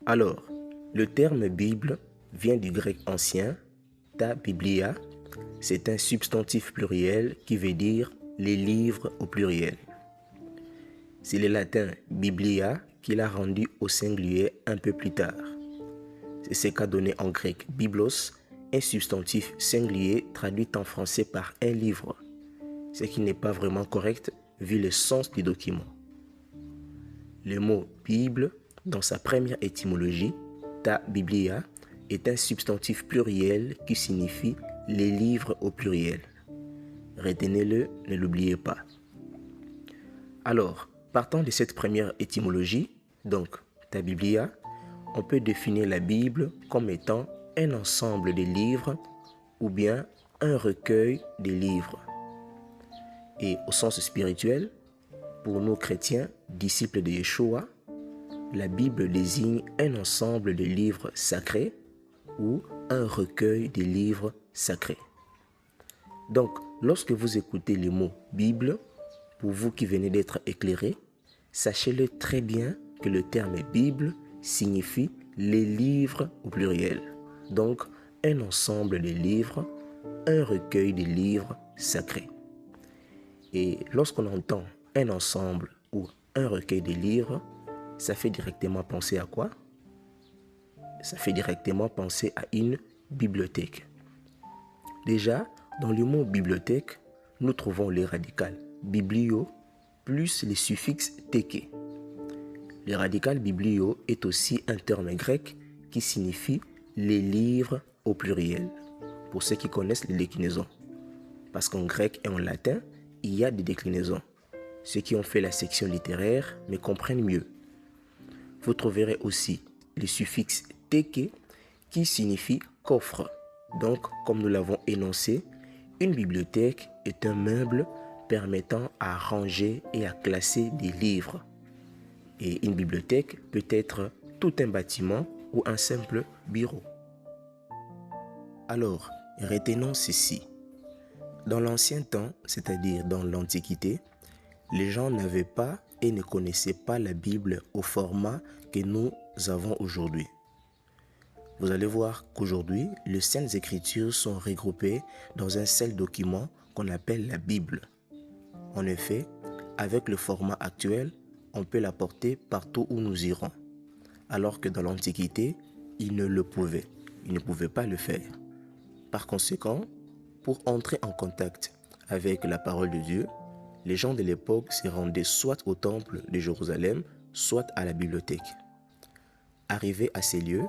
Alors, le terme Bible vient du grec ancien, ta biblia, c'est un substantif pluriel qui veut dire les livres au pluriel. C'est le latin biblia qui l'a rendu au singulier un peu plus tard. C'est ce qu'a donné en grec biblos, un substantif singulier traduit en français par un livre, ce qui n'est pas vraiment correct vu le sens du document. Le mot Bible, dans sa première étymologie, ta biblia, est un substantif pluriel qui signifie les livres au pluriel. Retenez-le, ne l'oubliez pas. Alors, partant de cette première étymologie, donc ta biblia, on peut définir la Bible comme étant un ensemble de livres ou bien un recueil de livres. Et au sens spirituel, pour nous chrétiens, disciples de Yeshua, la Bible désigne un ensemble de livres sacrés ou un recueil de livres sacrés. Donc, lorsque vous écoutez le mot Bible, pour vous qui venez d'être éclairés, sachez-le très bien que le terme Bible signifie les livres au pluriel. Donc, un ensemble de livres, un recueil de livres sacrés. Et lorsqu'on entend un ensemble ou un recueil de livres, ça fait directement penser à quoi? Ça fait directement penser à une bibliothèque. Déjà, dans le mot bibliothèque, nous trouvons le radical biblio plus le suffixe teke. Le radical biblio est aussi un terme grec qui signifie les livres au pluriel, pour ceux qui connaissent les déclinaisons. Parce qu'en grec et en latin, il y a des déclinaisons. Ceux qui ont fait la section littéraire me comprennent mieux. Vous trouverez aussi le suffixe teke qui signifie coffre. Donc, comme nous l'avons énoncé, une bibliothèque est un meuble permettant à ranger et à classer des livres. Et une bibliothèque peut être tout un bâtiment ou un simple bureau. Alors, retenons ceci. Dans l'ancien temps, c'est-à-dire dans l'Antiquité, les gens n'avaient pas et ne connaissaient pas la Bible au format que nous avons aujourd'hui. Vous allez voir qu'aujourd'hui, les Saintes Écritures sont regroupées dans un seul document qu'on appelle la Bible. En effet, avec le format actuel, on peut la porter partout où nous irons. Alors que dans l'Antiquité, ils ne le pouvaient. Ils ne pouvaient pas le faire. Par conséquent, pour entrer en contact avec la parole de Dieu, les gens de l'époque se rendaient soit au temple de Jérusalem, soit à la bibliothèque. Arrivés à ces lieux,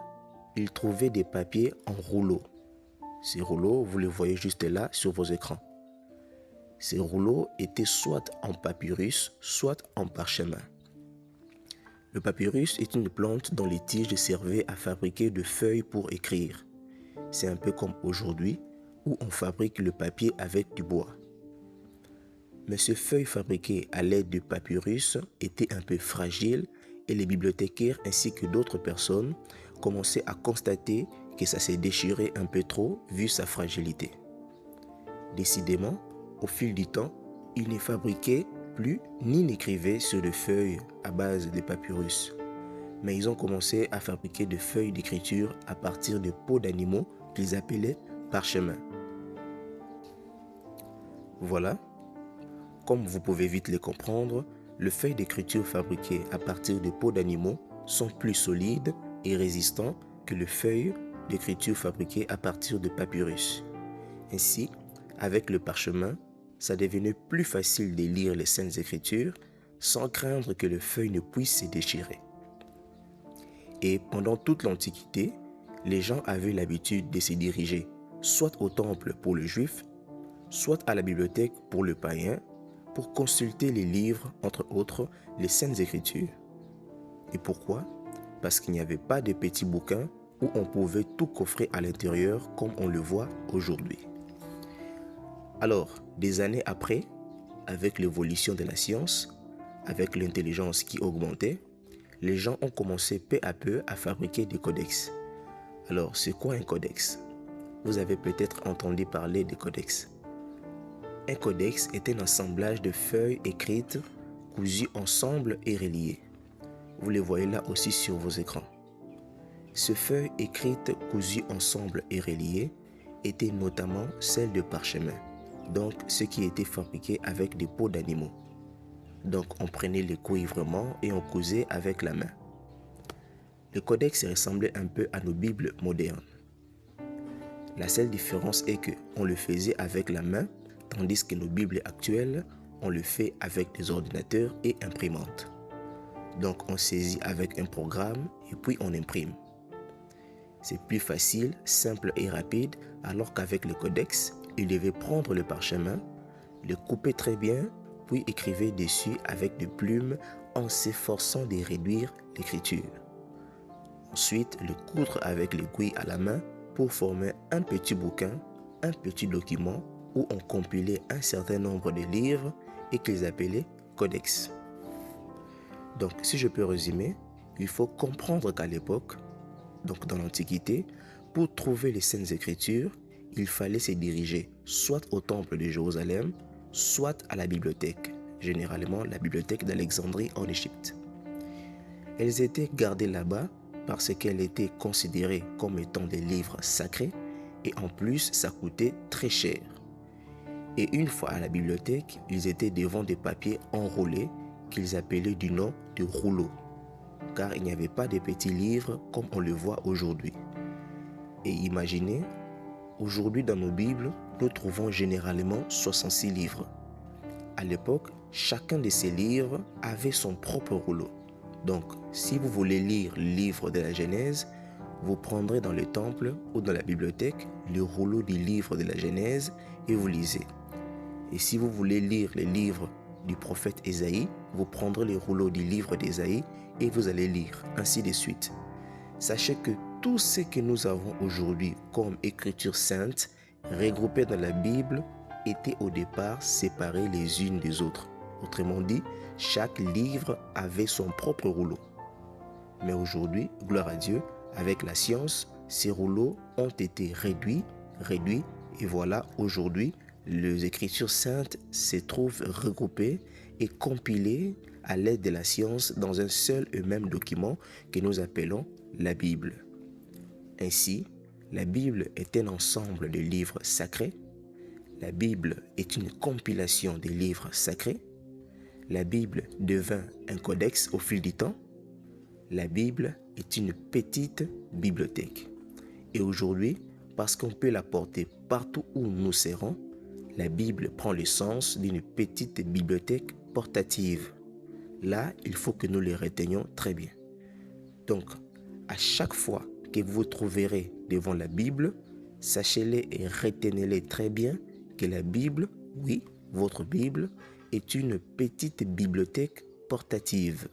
ils trouvaient des papiers en rouleaux. Ces rouleaux, vous les voyez juste là sur vos écrans. Ces rouleaux étaient soit en papyrus, soit en parchemin. Le papyrus est une plante dont les tiges servaient à fabriquer de feuilles pour écrire. C'est un peu comme aujourd'hui, où on fabrique le papier avec du bois. Mais ces feuilles fabriquées à l'aide de papyrus étaient un peu fragiles et les bibliothécaires ainsi que d'autres personnes commençaient à constater que ça s'est déchiré un peu trop vu sa fragilité. Décidément, au fil du temps, ils ne fabriquaient plus ni n'écrivaient sur des feuilles à base de papyrus. Mais ils ont commencé à fabriquer des feuilles d'écriture à partir de peaux d'animaux qu'ils appelaient parchemins. Voilà. Comme vous pouvez vite le comprendre, les feuilles d'écriture fabriquées à partir de peaux d'animaux sont plus solides et résistants que les feuilles d'écriture fabriquées à partir de papyrus. Ainsi, avec le parchemin, ça devenait plus facile de lire les Saintes Écritures sans craindre que les feuilles ne puissent se déchirer. Et pendant toute l'Antiquité, les gens avaient l'habitude de se diriger soit au temple pour le juif, soit à la bibliothèque pour le païen, pour consulter les livres, entre autres les Saintes Écritures. Et pourquoi? Parce qu'il n'y avait pas de petits bouquins où on pouvait tout coffrer à l'intérieur comme on le voit aujourd'hui. Alors, des années après, avec l'évolution de la science, avec l'intelligence qui augmentait, les gens ont commencé peu à peu à fabriquer des codex. Alors, c'est quoi un codex? Vous avez peut-être entendu parler des codex. Un codex est un assemblage de feuilles écrites, cousues ensemble et reliées. Vous les voyez là aussi sur vos écrans. Ces feuilles écrites cousues ensemble et reliées étaient notamment celles de parchemin, donc ce qui était fabriqué avec des peaux d'animaux. Donc on prenait le couvrement et on cousait avec la main. Le codex ressemblait un peu à nos Bibles modernes. La seule différence est que on le faisait avec la main, tandis que nos Bibles actuelles, on le fait avec des ordinateurs et imprimantes. Donc on saisit avec un programme et puis on imprime. C'est plus facile, simple et rapide, alors qu'avec le codex, il devait prendre le parchemin, le couper très bien, puis écrivait dessus avec des plumes en s'efforçant de réduire l'écriture. Ensuite, le coudre avec l'aiguille à la main pour former un petit bouquin, un petit document où on compilait un certain nombre de livres et qu'ils appelaient codex. Donc, si je peux résumer, il faut comprendre qu'à l'époque, donc dans l'Antiquité, pour trouver les Saintes Écritures, il fallait se diriger soit au temple de Jérusalem, soit à la bibliothèque, généralement la bibliothèque d'Alexandrie en Égypte. Elles étaient gardées là-bas parce qu'elles étaient considérées comme étant des livres sacrés et en plus ça coûtait très cher. Et une fois à la bibliothèque, ils étaient devant des papiers enroulés qu'ils appelaient du nom de rouleaux, car il n'y avait pas de petits livres comme on le voit aujourd'hui. Et imaginez, aujourd'hui dans nos Bibles, nous trouvons généralement 66 livres. À l'époque, chacun de ces livres avait son propre rouleau. Donc, si vous voulez lire le livre de la Genèse, vous prendrez dans le temple ou dans la bibliothèque le rouleau du livre de la Genèse et vous lisez. Et si vous voulez lire le livre du prophète Ésaïe, vous prendrez le rouleau du livre d'Ésaïe et vous allez lire, ainsi de suite. Sachez que tout ce que nous avons aujourd'hui comme écriture sainte, regroupée dans la Bible, était au départ séparées les unes des autres. Autrement dit, chaque livre avait son propre rouleau. Mais aujourd'hui, gloire à Dieu, avec la science, ces rouleaux ont été réduits, et voilà, aujourd'hui, les Écritures saintes se trouvent regroupées et compilées à l'aide de la science dans un seul et même document que nous appelons la Bible. Ainsi, la Bible est un ensemble de livres sacrés. La Bible est une compilation des livres sacrés. La Bible devint un codex au fil du temps. La Bible est une petite bibliothèque. Et aujourd'hui, parce qu'on peut la porter partout où nous serons, la Bible prend le sens d'une petite bibliothèque portative. Là, il faut que nous les retenions très bien. Donc, à chaque fois que vous vous trouverez devant la Bible, sachez-les et retenez-les très bien que la Bible, oui, votre Bible, est une petite bibliothèque portative.